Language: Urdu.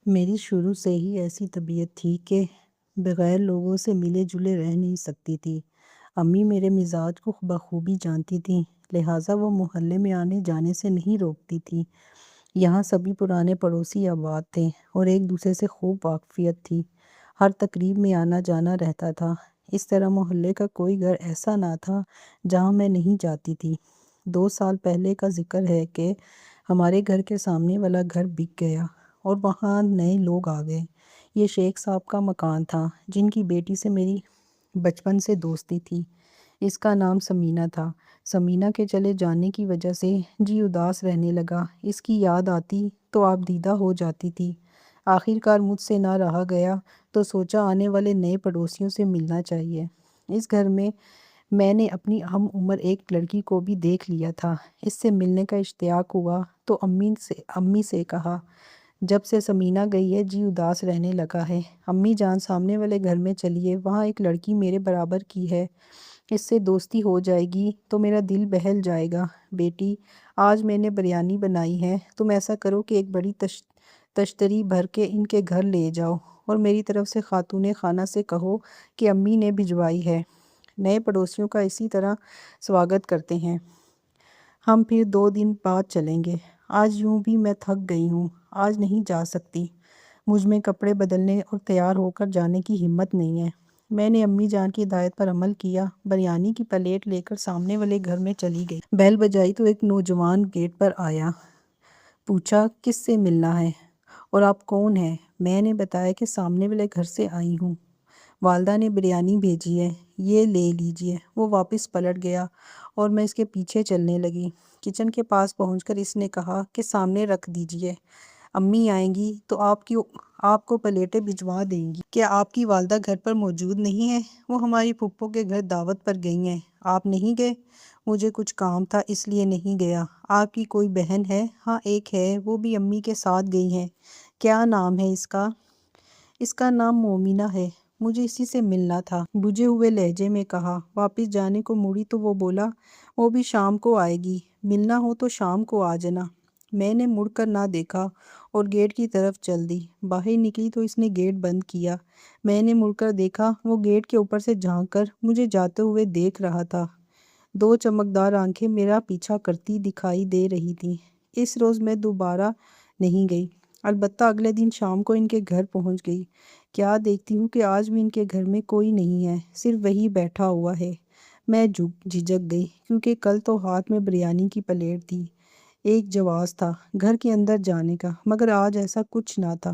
میری شروع سے ہی ایسی طبیعت تھی کہ بغیر لوگوں سے ملے جلے رہ نہیں سکتی تھی۔ امی میرے مزاج کو بخوبی جانتی تھیں، لہٰذا وہ محلے میں آنے جانے سے نہیں روکتی تھیں۔ یہاں سبھی پرانے پڑوسی آباد تھے اور ایک دوسرے سے خوب واقفیت تھی۔ ہر تقریب میں آنا جانا رہتا تھا۔ اس طرح محلے کا کوئی گھر ایسا نہ تھا جہاں میں نہیں جاتی تھی۔ 2 سال پہلے کا ذکر ہے کہ ہمارے گھر کے سامنے والا گھر بک گیا اور وہاں نئے لوگ آ گئے۔ یہ شیخ صاحب کا مکان تھا جن کی بیٹی سے میری بچپن سے دوستی تھی۔ اس کا نام سمینہ تھا۔ سمینہ کے چلے جانے کی وجہ سے جی اداس رہنے لگا۔ اس کی یاد آتی تو آپ دیدہ ہو جاتی تھی۔ آخر کار مجھ سے نہ رہا گیا تو سوچا آنے والے نئے پڑوسیوں سے ملنا چاہیے۔ اس گھر میں نے اپنی ہم عمر ایک لڑکی کو بھی دیکھ لیا تھا۔ اس سے ملنے کا اشتیاق ہوا تو امی سے کہا، جب سے سمینہ گئی ہے جی اداس رہنے لگا ہے۔ امی جان سامنے والے گھر میں چلیے، وہاں ایک لڑکی میرے برابر کی ہے، اس سے دوستی ہو جائے گی تو میرا دل بہل جائے گا۔ بیٹی، آج میں نے بریانی بنائی ہے، تم ایسا کرو کہ ایک بڑی تشتری بھر کے ان کے گھر لے جاؤ اور میری طرف سے خاتون خانہ سے کہو کہ امی نے بھجوائی ہے۔ نئے پڑوسیوں کا اسی طرح سواگت کرتے ہیں۔ ہم پھر 2 دن بعد چلیں گے۔ آج یوں بھی میں تھک گئی ہوں، آج نہیں جا سکتی۔ مجھ میں کپڑے بدلنے اور تیار ہو کر جانے کی ہمت نہیں ہے۔ میں نے امی جان کی ہدایت پر عمل کیا، بریانی کی پلیٹ لے کر سامنے والے گھر میں چلی گئی۔ بیل بجائی تو ایک نوجوان گیٹ پر آیا۔ پوچھا، کس سے ملنا ہے اور آپ کون ہیں؟ میں نے بتایا کہ سامنے والے گھر سے آئی ہوں، والدہ نے بریانی بھیجی ہے، یہ لے لیجئے۔ وہ واپس پلٹ گیا اور میں اس کے پیچھے چلنے لگی۔ کچن کے پاس پہنچ کر اس نے کہا کہ سامنے رکھ دیجئے، امی آئیں گی تو آپ کو پلیٹیں بھجوا دیں گی۔ کیا آپ کی والدہ گھر پر موجود نہیں ہیں؟ وہ ہماری پھپھو کے گھر دعوت پر گئی ہیں۔ آپ نہیں گئے؟ مجھے کچھ کام تھا اس لیے نہیں گیا۔ آپ کی کوئی بہن ہے؟ ہاں ایک ہے، وہ بھی امی کے ساتھ گئی ہیں۔ کیا نام ہے اس کا؟ اس کا نام مومنہ ہے، مجھے اسی سے ملنا تھا، بجھے ہوئے لہجے میں کہا۔ واپس جانے کو مڑی تو وہ بولا، وہ بھی شام کو آئے گی، ملنا ہو تو شام کو آ جانا۔ میں نے مڑ کر نہ دیکھا اور گیٹ کی طرف چل دی۔ باہر نکلی تو اس نے گیٹ بند کیا۔ میں نے مڑ کر دیکھا، وہ گیٹ کے اوپر سے جھانک کر مجھے جاتے ہوئے دیکھ رہا تھا۔ 2 چمکدار آنکھیں میرا پیچھا کرتی دکھائی دے رہی تھیں۔ اس روز میں دوبارہ نہیں گئی، البتہ اگلے دن شام کو ان کے گھر پہنچ گئی۔ کیا دیکھتی ہوں کہ آج بھی ان کے گھر میں کوئی نہیں ہے، صرف وہی بیٹھا ہوا ہے۔ میں جھجک گئی کیونکہ کل تو ہاتھ میں بریانی کی پلیٹ تھی، ایک جواز تھا گھر کے اندر جانے کا، مگر آج ایسا کچھ نہ تھا۔